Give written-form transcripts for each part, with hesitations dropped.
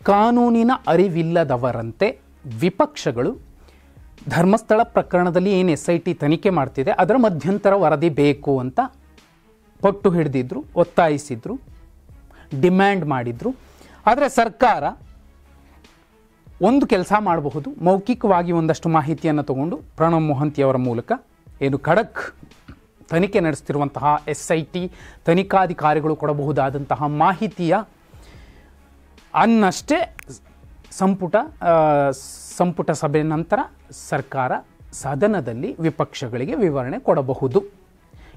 ಕಾನೂನಿನ ಅರಿವಿಲ್ಲದವರಂತೆ ವಿಪಕ್ಷಗಳು ಧರ್ಮಸ್ಥಳ ಪ್ರಕರಣದಲ್ಲಿ ಏನು SIT ತನಿಖೆ ಮಾಡ್ತಿದೆ ಅದರ ಮಧ್ಯಂತರ ವರದಿ ಬೇಕು ಅಂತ ಪಟ್ಟು ಹಿಡಿದಿದ್ರು, ಒತ್ತಾಯಿಸಿದ್ರು, ಡಿಮ್ಯಾಂಡ್ ಮಾಡಿದ್ರು. ಆದರೆ ಸರ್ಕಾರ ಒಂದು ಕೆಲಸ ಮಾಡಬಹುದು, ಮೌಖಿಕವಾಗಿ ಒಂದಷ್ಟು ಮಾಹಿತಿಯನ್ನು ತಗೊಂಡು ಪ್ರಣವ್ ಮೊಹಂತಿಯವರ ಮೂಲಕ ಏನು ಖಡಕ್ ತನಿಖೆ ನಡೆಸ್ತಿರುವಂತಹ SIT ತನಿಖಾಧಿಕಾರಿಗಳು ಕೊಡಬಹುದಾದಂತಹ ಮಾಹಿತಿಯ ಅನ್ನಷ್ಟೇ ಸಂಪುಟ ಸಭೆ ನಂತರ ಸರ್ಕಾರ ಸದನದಲ್ಲಿ ವಿಪಕ್ಷಗಳಿಗೆ ವಿವರಣೆ ಕೊಡಬಹುದು.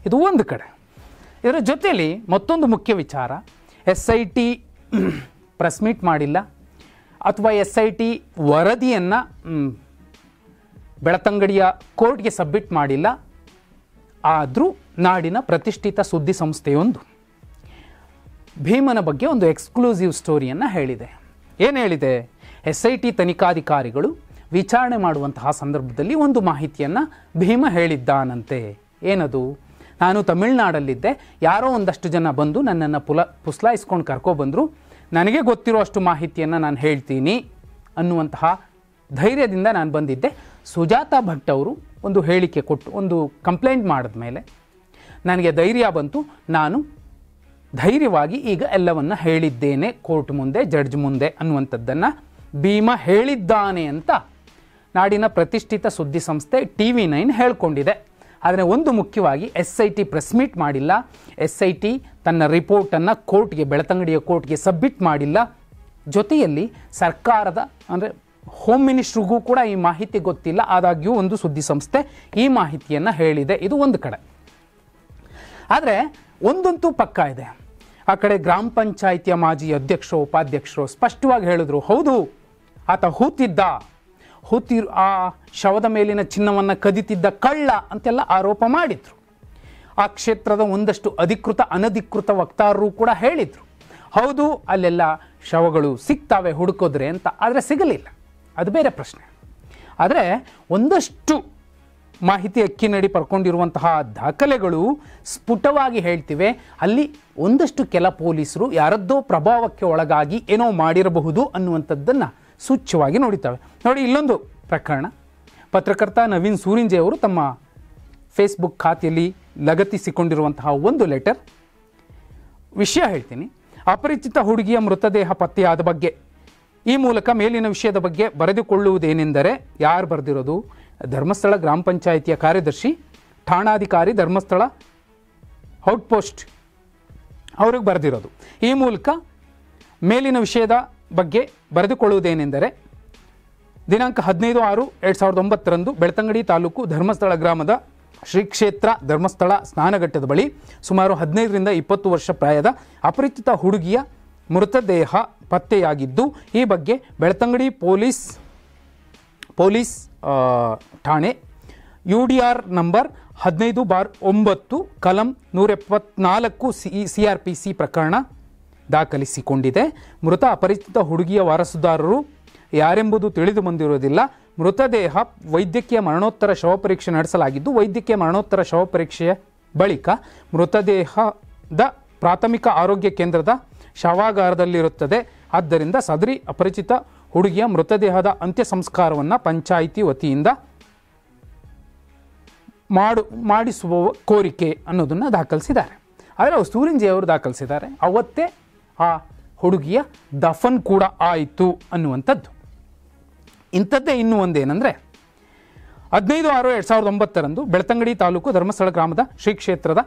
ಇದು ಒಂದು ಕಡೆ. ಇದರ ಜೊತೆಯಲ್ಲಿ ಮತ್ತೊಂದು ಮುಖ್ಯ ವಿಚಾರ, SIT ಪ್ರೆಸ್ ಮೀಟ್ ಮಾಡಿಲ್ಲ ಅಥವಾ SIT ವರದಿಯನ್ನು ಬೆಳತಂಗಡಿಯ ಕೋರ್ಟ್ಗೆ ಸಬ್ಮಿಟ್ ಮಾಡಿಲ್ಲ. ಆದರೂ ನಾಡಿನ ಪ್ರತಿಷ್ಠಿತ ಸುದ್ದಿ ಸಂಸ್ಥೆಯೊಂದು ಭೀಮನ ಬಗ್ಗೆ ಒಂದು ಎಕ್ಸ್ಕ್ಲೂಸಿವ್ ಸ್ಟೋರಿಯನ್ನು ಹೇಳಿದೆ. ಏನು ಹೇಳಿದೆ? SIT ತನಿಖಾಧಿಕಾರಿಗಳು ವಿಚಾರಣೆ ಮಾಡುವಂತಹ ಸಂದರ್ಭದಲ್ಲಿ ಒಂದು ಮಾಹಿತಿಯನ್ನು ಭೀಮ ಹೇಳಿದ್ದಾನಂತೆ. ಏನದು? ನಾನು ತಮಿಳುನಾಡಲ್ಲಿದ್ದೆ, ಯಾರೋ ಒಂದಷ್ಟು ಜನ ಬಂದು ನನ್ನನ್ನು ಪುಸ್ಲಾಯಿಸ್ಕೊಂಡು ಕರ್ಕೊಬಂದರು, ನನಗೆ ಗೊತ್ತಿರೋ ಅಷ್ಟು ಮಾಹಿತಿಯನ್ನು ನಾನು ಹೇಳ್ತೀನಿ ಅನ್ನುವಂತಹ ಧೈರ್ಯದಿಂದ ನಾನು ಬಂದಿದ್ದೆ. ಸುಜಾತಾ ಭಟ್ ಅವರು ಒಂದು ಹೇಳಿಕೆ ಕೊಟ್ಟು ಒಂದು ಕಂಪ್ಲೇಂಟ್ ಮಾಡಿದ ಮೇಲೆ ನನಗೆ ಧೈರ್ಯ ಬಂತು, ನಾನು ಧೈರ್ಯವಾಗಿ ಈಗ ಎಲ್ಲವನ್ನು ಹೇಳಿದ್ದೇನೆ ಕೋರ್ಟ್ ಮುಂದೆ, ಜಡ್ಜ್ ಮುಂದೆ ಅನ್ನುವಂಥದ್ದನ್ನು ಭೀಮ ಹೇಳಿದ್ದಾನೆ ಅಂತ ನಾಡಿನ ಪ್ರತಿಷ್ಠಿತ ಸುದ್ದಿ ಸಂಸ್ಥೆ TV9 ಹೇಳ್ಕೊಂಡಿದೆ. ಆದರೆ ಒಂದು ಮುಖ್ಯವಾಗಿ SIT ಪ್ರೆಸ್ ಮೀಟ್ ಮಾಡಿಲ್ಲ, SIT ತನ್ನ ರಿಪೋರ್ಟನ್ನು ಕೋರ್ಟ್ಗೆ, ಬೆಳತಂಗಡಿಯ ಕೋರ್ಟ್ಗೆ ಸಬ್ಮಿಟ್ ಮಾಡಿಲ್ಲ. ಜೊತೆಯಲ್ಲಿ ಸರ್ಕಾರದ ಅಂದರೆ ಹೋಮ್ ಮಿನಿಸ್ಟ್ರಿಗೂ ಕೂಡ ಈ ಮಾಹಿತಿ ಗೊತ್ತಿಲ್ಲ. ಆದಾಗ್ಯೂ ಒಂದು ಸುದ್ದಿ ಸಂಸ್ಥೆ ಈ ಮಾಹಿತಿಯನ್ನು ಹೇಳಿದೆ. ಇದು ಒಂದು ಕಡೆ. ಆದರೆ ಒಂದಂತೂ ಪಕ್ಕ ಇದೆ. ಆ ಕಡೆ ಗ್ರಾಮ ಪಂಚಾಯಿತಿಯ ಮಾಜಿ ಅಧ್ಯಕ್ಷರು, ಉಪಾಧ್ಯಕ್ಷರು ಸ್ಪಷ್ಟವಾಗಿ ಹೇಳಿದ್ರು, ಹೌದು ಆತ ಆ ಶವದ ಮೇಲಿನ ಚಿನ್ನವನ್ನು ಕದಿತಿದ್ದ ಕಳ್ಳ ಅಂತೆಲ್ಲ ಆರೋಪ ಮಾಡಿದ್ರು. ಆ ಕ್ಷೇತ್ರದ ಒಂದಷ್ಟು ಅಧಿಕೃತ ಅನಧಿಕೃತ ವಕ್ತಾರರು ಕೂಡ ಹೇಳಿದರು, ಹೌದು ಅಲ್ಲೆಲ್ಲ ಶವಗಳು ಸಿಗ್ತಾವೆ ಹುಡುಕೋದ್ರೆ ಅಂತ. ಆದರೆ ಸಿಗಲಿಲ್ಲ, ಅದು ಬೇರೆ ಪ್ರಶ್ನೆ. ಆದರೆ ಒಂದಷ್ಟು ಮಾಹಿತಿ ಅಕ್ಕಿನಡಿ ಪಡ್ಕೊಂಡಿರುವಂತಹ ದಾಖಲೆಗಳು ಸ್ಫುಟವಾಗಿ ಹೇಳ್ತಿವೆ, ಅಲ್ಲಿ ಒಂದಷ್ಟು ಕೆಲ ಪೊಲೀಸರು ಯಾರದ್ದೋ ಪ್ರಭಾವಕ್ಕೆ ಒಳಗಾಗಿ ಏನೋ ಮಾಡಿರಬಹುದು ಅನ್ನುವಂಥದ್ದನ್ನು ಸೂಚ್ಯವಾಗಿ ನೋಡಿದ್ದಾವೆ. ನೋಡಿ, ಇಲ್ಲೊಂದು ಪ್ರಕರಣ. ಪತ್ರಕರ್ತ ನವೀನ್ ಸೂರಿಂಜೆ ಅವರು ತಮ್ಮ ಫೇಸ್ಬುಕ್ ಖಾತೆಯಲ್ಲಿ ಲಗತ್ತಿಸಿಕೊಂಡಿರುವಂತಹ ಒಂದು ಲೆಟರ್. ವಿಷಯ ಹೇಳ್ತೀನಿ. ಅಪರಿಚಿತ ಹುಡುಗಿಯ ಮೃತದೇಹ ಪತ್ತೆಯಾದ ಬಗ್ಗೆ ಈ ಮೂಲಕ ಮೇಲಿನ ವಿಷಯದ ಬಗ್ಗೆ ಬರೆದುಕೊಳ್ಳುವುದೇನೆಂದರೆ, ಯಾರು ಬರೆದಿರೋದು? ಧರ್ಮಸ್ಥಳ ಗ್ರಾಮ ಪಂಚಾಯಿತಿಯ ಕಾರ್ಯದರ್ಶಿ, ಠಾಣಾಧಿಕಾರಿ, ಧರ್ಮಸ್ಥಳ ಔಟ್ಪೋಸ್ಟ್ ಅವ್ರಿಗೆ ಬರೆದಿರೋದು. ಈ ಮೂಲಕ ಮೇಲಿನ ವಿಷಯದ ಬಗ್ಗೆ ಬರೆದುಕೊಳ್ಳುವುದೇನೆಂದರೆ, ದಿನಾಂಕ 15/6/2009 ಬೆಳ್ತಂಗಡಿ ತಾಲೂಕು ಧರ್ಮಸ್ಥಳ ಗ್ರಾಮದ ಶ್ರೀ ಕ್ಷೇತ್ರ ಧರ್ಮಸ್ಥಳ ಸ್ನಾನಘಟ್ಟದ ಬಳಿ ಸುಮಾರು 15ರಿಂದ 20 ವರ್ಷ ಪ್ರಾಯದ ಅಪರಿಚಿತ ಹುಡುಗಿಯ ಮೃತದೇಹ ಪತ್ತೆಯಾಗಿದ್ದು, ಈ ಬಗ್ಗೆ ಬೆಳ್ತಂಗಡಿ ಪೊಲೀಸ್ ಠಾಣೆ UDR ನಂಬರ್ 15/9 ಕಲಂ 174 CRPC ಪ್ರಕರಣ ದಾಖಲಿಸಿಕೊಂಡಿದೆ. ಮೃತ ಅಪರಿಚಿತ ಹುಡುಗಿಯ ವಾರಸುದಾರರು ಯಾರೆಂಬುದು ತಿಳಿದು ಬಂದಿರುವುದಿಲ್ಲ. ಮೃತದೇಹ ವೈದ್ಯಕೀಯ ಮರಣೋತ್ತರ ಶವ ಪರೀಕ್ಷೆ ನಡೆಸಲಾಗಿದ್ದು, ವೈದ್ಯಕೀಯ ಮರಣೋತ್ತರ ಶವ ಪರೀಕ್ಷೆಯ ಬಳಿಕ ಮೃತದೇಹದ ಪ್ರಾಥಮಿಕ ಆರೋಗ್ಯ ಕೇಂದ್ರದ ಶವಾಗಾರದಲ್ಲಿರುತ್ತದೆ. ಆದ್ದರಿಂದ ಸದರಿ ಅಪರಿಚಿತ ಹುಡುಗಿಯ ಮೃತದೇಹದ ಅಂತ್ಯ ಸಂಸ್ಕಾರವನ್ನು ಪಂಚಾಯಿತಿ ವತಿಯಿಂದ ಮಾಡಿಸುವ ಕೋರಿಕೆ ಅನ್ನೋದನ್ನು ದಾಖಲಿಸಿದ್ದಾರೆ. ಆದರೆ ಸೂರಿಂಜೆ ಅವರು ದಾಖಲಿಸಿದ್ದಾರೆ, ಅವತ್ತೇ ಆ ಹುಡುಗಿಯ ದಫನ್ ಕೂಡ ಆಯಿತು ಅನ್ನುವಂಥದ್ದು. ಇಂಥದ್ದೇ ಇನ್ನೂ ಒಂದೇನೆಂದರೆ, 15/6/2009 ಬೆಳ್ತಂಗಡಿ ತಾಲೂಕು ಧರ್ಮಸ್ಥಳ ಗ್ರಾಮದ ಶ್ರೀ ಕ್ಷೇತ್ರದ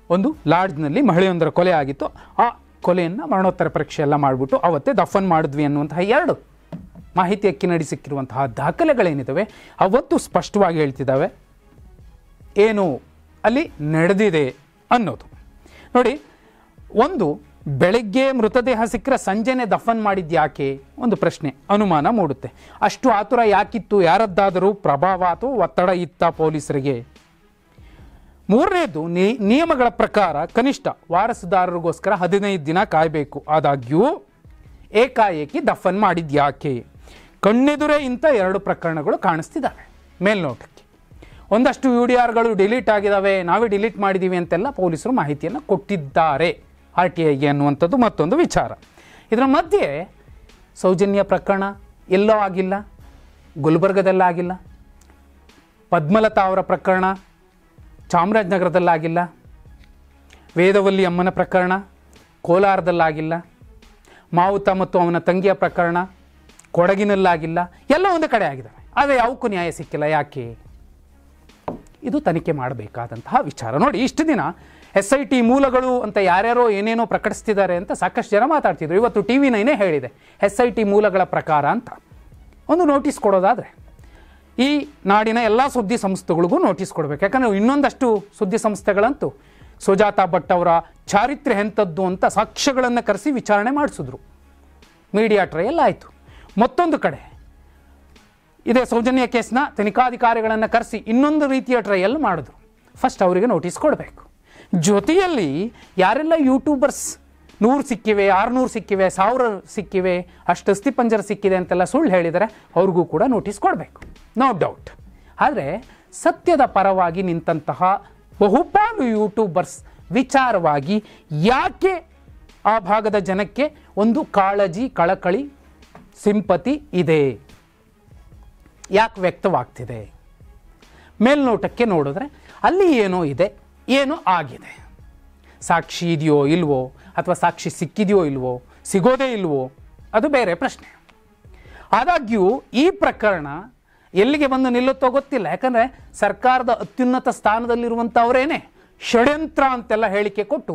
ಒಂದು ಲಾಡ್ಜ್ನಲ್ಲಿ ಮಹಿಳೆಯೊಂದರ ಕೊಲೆ ಆಗಿತ್ತು. ಆ ಕೊಲೆಯನ್ನು ಮರಣೋತ್ತರ ಪರೀಕ್ಷೆ ಎಲ್ಲ ಮಾಡಿಬಿಟ್ಟು ಅವತ್ತೇ ದಫನ್ ಮಾಡಿದ್ವಿ ಅನ್ನುವಂತಹ 2 ಮಾಹಿತಿ ಅಕ್ಕಿನಡಿ ಸಿಕ್ಕಿರುವಂತಹ ದಾಖಲೆಗಳೇನಿದ್ದಾವೆ ಅವತ್ತು ಸ್ಪಷ್ಟವಾಗಿ ಹೇಳ್ತಿದ್ದಾವೆ ಏನು ಅಲ್ಲಿ ನಡೆದಿದೆ ಅನ್ನೋದು. ನೋಡಿ, ಒಂದು ಬೆಳಗ್ಗೆ ಮೃತದೇಹ ಸಿಕ್ಕರೆ ಸಂಜೆನೆ ದಫನ್ ಮಾಡಿದ್ಯಾಕೆ ಒಂದು ಪ್ರಶ್ನೆ, ಅನುಮಾನ ಮೂಡುತ್ತೆ. ಅಷ್ಟು ಆತುರ ಯಾಕಿತ್ತು? ಯಾರದ್ದಾದರೂ ಪ್ರಭಾವ ಅಥವಾ ಒತ್ತಡ ಇತ್ತ ಪೊಲೀಸರಿಗೆ? ಮೂರನೇದು, ನಿಯಮಗಳ ಪ್ರಕಾರ ಕನಿಷ್ಠ ವಾರಸುದಾರರಿಗೋಸ್ಕರ 15 ದಿನ ಕಾಯಬೇಕು. ಆದಾಗ್ಯೂ ಏಕಾಏಕಿ ದಫನ್ ಮಾಡಿದ್ಯಾಕೆ? ಕಣ್ಣೆದುರೇ ಇಂಥ 2 ಪ್ರಕರಣಗಳು ಕಾಣಿಸ್ತಿದ್ದಾವೆ ಮೇಲ್ನೋಟಕ್ಕೆ. ಒಂದಷ್ಟು UDRಗಳು ಡಿಲೀಟ್ ಆಗಿದ್ದಾವೆ, ನಾವೇ ಡಿಲೀಟ್ ಮಾಡಿದ್ದೀವಿ ಅಂತೆಲ್ಲ ಪೊಲೀಸರು ಮಾಹಿತಿಯನ್ನು ಕೊಟ್ಟಿದ್ದಾರೆ RTIಗೆ ಅನ್ನುವಂಥದ್ದು ಮತ್ತೊಂದು ವಿಚಾರ. ಇದರ ಮಧ್ಯೆ ಸೌಜನ್ಯ ಪ್ರಕರಣ ಎಲ್ಲೋ ಆಗಿಲ್ಲ, ಗುಲ್ಬರ್ಗದಲ್ಲಾಗಿಲ್ಲ. ಪದ್ಮಲತಾ ಅವರ ಪ್ರಕರಣ ಚಾಮರಾಜನಗರದಲ್ಲಾಗಿಲ್ಲ. ವೇದವಲ್ಲಿ ಅಮ್ಮನ ಪ್ರಕರಣ ಕೋಲಾರದಲ್ಲಾಗಿಲ್ಲ. ಮಾವುತ ಮತ್ತು ಅವನ ತಂಗಿಯ ಪ್ರಕರಣ ಕೊಡಗಿನಲ್ಲಾಗಿಲ್ಲ. ಎಲ್ಲ ಒಂದು ಕಡೆ ಆಗಿದ್ದಾವೆ, ಆದರೆ ಯಾವಕ್ಕೂ ನ್ಯಾಯ ಸಿಕ್ಕಿಲ್ಲ. ಯಾಕೆ? ಇದು ತನಿಖೆ ಮಾಡಬೇಕಾದಂತಹ ವಿಚಾರ. ನೋಡಿ, ಇಷ್ಟು ದಿನ SIT ಮೂಲಗಳು ಅಂತ ಯಾರ್ಯಾರೋ ಏನೇನೋ ಪ್ರಕಟಿಸ್ತಿದ್ದಾರೆ ಅಂತ ಸಾಕಷ್ಟು ಜನ ಮಾತಾಡ್ತಿದ್ರು. ಇವತ್ತು TV9 ಹೇಳಿದೆ SIT ಮೂಲಗಳ ಪ್ರಕಾರ ಅಂತ. ಒಂದು ನೋಟಿಸ್ ಕೊಡೋದಾದರೆ ಈ ನಾಡಿನ ಎಲ್ಲ ಸುದ್ದಿ ಸಂಸ್ಥೆಗಳಿಗೂ ನೋಟಿಸ್ ಕೊಡಬೇಕು. ಯಾಕಂದರೆ ಇನ್ನೊಂದಷ್ಟು ಸುದ್ದಿ ಸಂಸ್ಥೆಗಳಂತೂ ಸುಜಾತಾ ಭಟ್ ಅವರ ಚಾರಿತ್ರ್ಯ ಎಂಥದ್ದು ಅಂತ ಸಾಕ್ಷ್ಯಗಳನ್ನು ಕರೆಸಿ ವಿಚಾರಣೆ ಮಾಡಿಸಿದ್ರು. ಮೀಡಿಯಾ ಟ್ರಯಲ್ ಆಯಿತು. ಮತ್ತೊಂದು ಕಡೆ ಇದೇ ಸೌಜನ್ಯ ಕೇಸ್ನ ತನಿಖಾಧಿಕಾರಿಗಳನ್ನು ಕರೆಸಿ ಇನ್ನೊಂದು ರೀತಿಯ ಟ್ರಯಲ್ ಮಾಡಿದ್ರು. ಫಸ್ಟ್ ಅವರಿಗೆ ನೋಟಿಸ್ ಕೊಡಬೇಕು. ಜೊತೆಯಲ್ಲಿ ಯಾರೆಲ್ಲ ಯೂಟ್ಯೂಬರ್ಸ್ 100 ಸಿಕ್ಕಿವೆ, 600 ಸಿಕ್ಕಿವೆ, 1000 ಸಿಕ್ಕಿವೆ, ಅಷ್ಟು ಅಸ್ಥಿಪಂಜರ ಸಿಕ್ಕಿದೆ ಅಂತೆಲ್ಲ ಸುಳ್ಳು ಹೇಳಿದರೆ ಅವ್ರಿಗೂ ಕೂಡ ನೋಟಿಸ್ ಕೊಡಬೇಕು, ನೋ ಡೌಟ್. ಆದರೆ ಸತ್ಯದ ಪರವಾಗಿ ನಿಂತಹ ಬಹುಪಾಲು ಯೂಟ್ಯೂಬರ್ಸ್ ವಿಚಾರವಾಗಿ ಯಾಕೆ ಆ ಭಾಗದ ಜನಕ್ಕೆ ಒಂದು ಕಾಳಜಿ, ಕಳಕಳಿ, ಸಿಂಪತಿ ಇದೆ, ಯಾಕೆ ವ್ಯಕ್ತವಾಗ್ತಿದೆ? ಮೇಲ್ನೋಟಕ್ಕೆ ನೋಡಿದ್ರೆ ಅಲ್ಲಿ ಏನೋ ಇದೆ, ಏನೋ ಆಗಿದೆ. ಸಾಕ್ಷಿ ಇದೆಯೋ ಇಲ್ವೋ, ಅಥವಾ ಸಾಕ್ಷಿ ಸಿಕ್ಕಿದೆಯೋ ಇಲ್ವೋ, ಸಿಗೋದೇ ಇಲ್ವೋ, ಅದು ಬೇರೆ ಪ್ರಶ್ನೆ. ಆದಾಗ್ಯೂ ಈ ಪ್ರಕರಣ ಎಲ್ಲಿಗೆ ಬಂದು ನಿಲ್ಲುತ್ತೋ ಗೊತ್ತಿಲ್ಲ. ಯಾಕಂದರೆ ಸರ್ಕಾರದ ಅತ್ಯುನ್ನತ ಸ್ಥಾನದಲ್ಲಿರುವಂಥವರೇನೆ ಷಡ್ಯಂತ್ರ ಅಂತೆಲ್ಲ ಹೇಳಿಕೆ ಕೊಟ್ಟು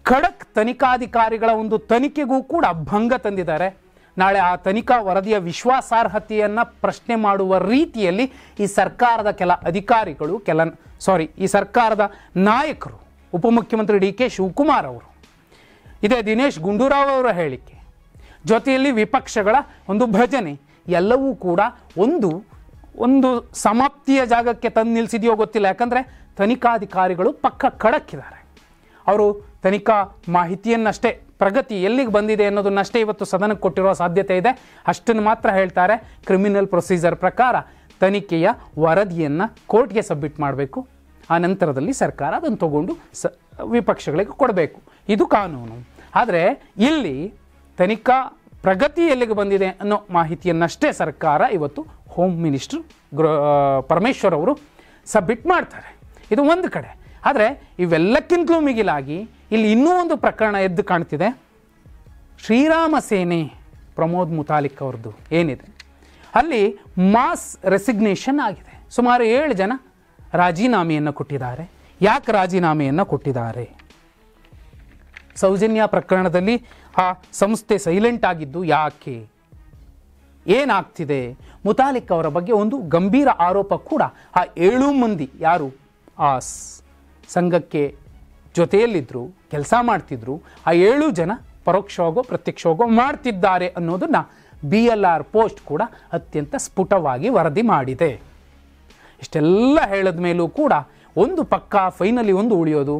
ಖಡಕ್ ತನಿಖಾಧಿಕಾರಿಗಳ ಒಂದು ತನಿಖೆಗೂ ಕೂಡ ಭಂಗ ತಂದಿದ್ದಾರೆ. ನಾಳೆ ಆ ತನಿಖಾ ವರದಿಯ ವಿಶ್ವಾಸಾರ್ಹತೆಯನ್ನು ಪ್ರಶ್ನೆ ಮಾಡುವ ರೀತಿಯಲ್ಲಿ ಈ ಸರ್ಕಾರದ ಕೆಲ ಅಧಿಕಾರಿಗಳು, ಈ ಸರ್ಕಾರದ ನಾಯಕರು, ಉಪಮುಖ್ಯಮಂತ್ರಿ DK ಶಿವಕುಮಾರ್ ಅವರು, ಇದೇ ದಿನೇಶ್ ಗುಂಡೂರಾವ್ ಅವರ ಹೇಳಿಕೆ, ಜೊತೆಯಲ್ಲಿ ವಿಪಕ್ಷಗಳ ಒಂದು ಭಜನೆ ಎಲ್ಲವೂ ಕೂಡ ಒಂದು ಸಮಾಪ್ತಿಯ ಜಾಗಕ್ಕೆ ತಂದು ನಿಲ್ಲಿಸಿದೆಯೋ ಗೊತ್ತಿಲ್ಲ. ಯಾಕಂದರೆ ತನಿಖಾಧಿಕಾರಿಗಳು ಪಕ್ಕ ಖಡಕ್ಕಿದ್ದಾರೆ. ಅವರು ತನಿಖಾ ಮಾಹಿತಿಯನ್ನಷ್ಟೇ, ಪ್ರಗತಿ ಎಲ್ಲಿಗೆ ಬಂದಿದೆ ಅನ್ನೋದನ್ನಷ್ಟೇ ಇವತ್ತು ಸದನಕ್ಕೆ ಕೊಟ್ಟಿರುವ ಸಾಧ್ಯತೆ ಇದೆ. ಅಷ್ಟನ್ನು ಮಾತ್ರ ಹೇಳ್ತಾರೆ. ಕ್ರಿಮಿನಲ್ ಪ್ರೊಸೀಜರ್ ಪ್ರಕಾರ ತನಿಖೆಯ ವರದಿಯನ್ನು ಕೋರ್ಟ್ಗೆ ಸಬ್ಮಿಟ್ ಮಾಡಬೇಕು. ಆ ನಂತರದಲ್ಲಿ ಸರ್ಕಾರ ಅದನ್ನು ತಗೊಂಡು ವಿಪಕ್ಷಗಳಿಗೆ ಕೊಡಬೇಕು. ಇದು ಕಾನೂನು. ಆದರೆ ಇಲ್ಲಿ ತನಿಖಾ ಪ್ರಗತಿ ಎಲ್ಲಿಗೆ ಬಂದಿದೆ ಅನ್ನೋ ಮಾಹಿತಿಯನ್ನಷ್ಟೇ ಸರ್ಕಾರ ಇವತ್ತು ಹೋಮ್ ಮಿನಿಸ್ಟರ್ ಪರಮೇಶ್ವರ್ ಅವರು ಸಬ್ಮಿಟ್ ಮಾಡ್ತಾರೆ. ಇದು ಒಂದು ಕಡೆ. ಆದರೆ ಇವೆಲ್ಲಕ್ಕಿಂತಲೂ ಮಿಗಿಲಾಗಿ ಇಲ್ಲಿ ಇನ್ನೂ ಒಂದು ಪ್ರಕರಣ ಎದ್ದು ಕಾಣ್ತಿದೆ. ಶ್ರೀರಾಮ ಸೇನೆ ಪ್ರಮೋದ್ ಮುತಾಲಿಕ್ ಅವ್ರದ್ದು ಏನಿದೆ, ಅಲ್ಲಿ ಮಾಸ್ ರೆಸಿಗ್ನೇಷನ್ ಆಗಿದೆ. ಸುಮಾರು 7 ಜನ ರಾಜೀನಾಮೆಯನ್ನು ಕೊಟ್ಟಿದ್ದಾರೆ. ಯಾಕೆ ರಾಜೀನಾಮೆಯನ್ನು ಕೊಟ್ಟಿದ್ದಾರೆ? ಸೌಜನ್ಯ ಪ್ರಕರಣದಲ್ಲಿ ಆ ಸಂಸ್ಥೆ ಸೈಲೆಂಟ್ ಆಗಿದ್ದು ಯಾಕೆ? ಏನಾಗ್ತಿದೆ? ಮುತಾಲಿಕ್ ಅವರ ಬಗ್ಗೆ ಒಂದು ಗಂಭೀರ ಆರೋಪ ಕೂಡ ಆ 7 ಮಂದಿ ಯಾರು ಆ ಸಂಘಕ್ಕೆ ಜೊತೆಯಲ್ಲಿದ್ದರು, ಕೆಲಸ ಮಾಡ್ತಿದ್ರು, ಆ 7 ಜನ ಪರೋಕ್ಷವಾಗೋ ಪ್ರತ್ಯಕ್ಷವಾಗೋ ಮಾಡ್ತಿದ್ದಾರೆ ಅನ್ನೋದನ್ನು BLR ಪೋಸ್ಟ್ ಕೂಡ ಅತ್ಯಂತ ಸ್ಫುಟವಾಗಿ ವರದಿ ಮಾಡಿದೆ. ಇಷ್ಟೆಲ್ಲ ಹೇಳಿದ ಮೇಲೂ ಕೂಡ ಒಂದು ಪಕ್ಕ ಫೈನಲಿ ಒಂದು ಉಳಿಯೋದು,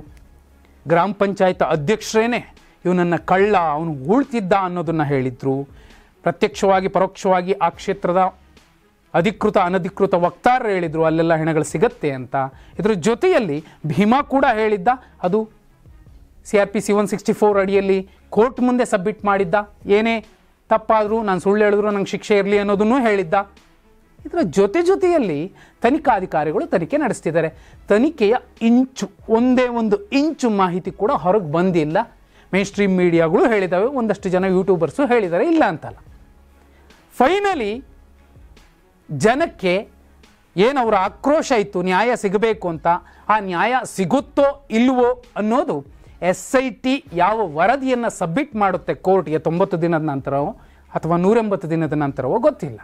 ಗ್ರಾಮ ಪಂಚಾಯತ್ ಅಧ್ಯಕ್ಷರೇನೆ ಇವನನ್ನು ಕಳ್ಳ, ಅವನು ಉಳ್ತಿದ್ದ ಅನ್ನೋದನ್ನು ಹೇಳಿದ್ರು. ಪ್ರತ್ಯಕ್ಷವಾಗಿ ಪರೋಕ್ಷವಾಗಿ ಆ ಕ್ಷೇತ್ರದ ಅಧಿಕೃತ ಅನಧಿಕೃತ ವಕ್ತಾರರು ಹೇಳಿದರು ಅಲ್ಲೆಲ್ಲ ಹೆಣಗಳು ಸಿಗತ್ತೆ ಅಂತ. ಇದರ ಜೊತೆಯಲ್ಲಿ ಭೀಮಾ ಕೂಡ ಹೇಳಿದ್ದ, ಅದು CRPC 164 ಅಡಿಯಲ್ಲಿ ಕೋರ್ಟ್ ಮುಂದೆ ಸಬ್ಮಿಟ್ ಮಾಡಿದ್ದ, ಏನೇ ತಪ್ಪಾದರೂ ನಾನು ಸುಳ್ಳು ಹೇಳಿದ್ರು ನಂಗೆ ಶಿಕ್ಷೆ ಇರಲಿ ಅನ್ನೋದನ್ನು ಹೇಳಿದ್ದ. ಇದರ ಜೊತೆಯಲ್ಲಿ ತನಿಖಾಧಿಕಾರಿಗಳು ತನಿಖೆ ನಡೆಸ್ತಿದ್ದಾರೆ. ತನಿಖೆಯ ಒಂದೇ ಒಂದು ಇಂಚು ಮಾಹಿತಿ ಕೂಡ ಹೊರಗೆ ಬಂದಿಲ್ಲ. ಮೇನ್ ಸ್ಟ್ರೀಮ್ ಮೀಡಿಯಾಗಳು ಹೇಳಿದ್ದಾವೆ, ಒಂದಷ್ಟು ಜನ ಯೂಟ್ಯೂಬರ್ಸು ಹೇಳಿದ್ದಾರೆ, ಇಲ್ಲ ಅಂತಲ್ಲ. ಫೈನಲಿ ಜನಕ್ಕೆ ಏನವರ ಆಕ್ರೋಶ ಇತ್ತು ನ್ಯಾಯ ಸಿಗಬೇಕು ಅಂತ, ಆ ನ್ಯಾಯ ಸಿಗುತ್ತೋ ಇಲ್ವೋ ಅನ್ನೋದು SIT ಯಾವ ವರದಿಯನ್ನು ಸಬ್ಮಿಟ್ ಮಾಡುತ್ತೆ ಕೋರ್ಟ್ಗೆ 90 ದಿನದ ನಂತರವೋ ಅಥವಾ 180 ದಿನದ ನಂತರವೋ ಗೊತ್ತಿಲ್ಲ.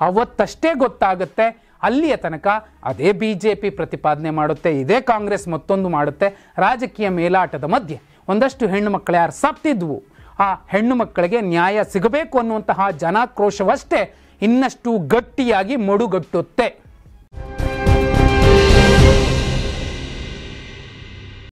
ಅವತ್ತಷ್ಟೇ ಗೊತ್ತಾಗುತ್ತೆ. ಅಲ್ಲಿಯ ತನಕ ಅದೇ BJP ಪ್ರತಿಪಾದನೆ ಮಾಡುತ್ತೆ, ಇದೇ ಕಾಂಗ್ರೆಸ್ ಮತ್ತೊಂದು ಮಾಡುತ್ತೆ. ರಾಜಕೀಯ ಮೇಲಾಟದ ಮಧ್ಯೆ ಒಂದಷ್ಟು ಹೆಣ್ಣು ಮಕ್ಕಳು ಯಾರು ಸತ್ತಿದ್ವು, ಆ ಹೆಣ್ಣು ಮಕ್ಕಳಿಗೆ ನ್ಯಾಯ ಸಿಗಬೇಕು ಅನ್ನುವಂತಹ ಜನಾಕ್ರೋಶವಷ್ಟೇ ಇನ್ನಷ್ಟು ಗಟ್ಟಿಯಾಗಿ ಮಡುಗಟ್ಟುತ್ತೆ.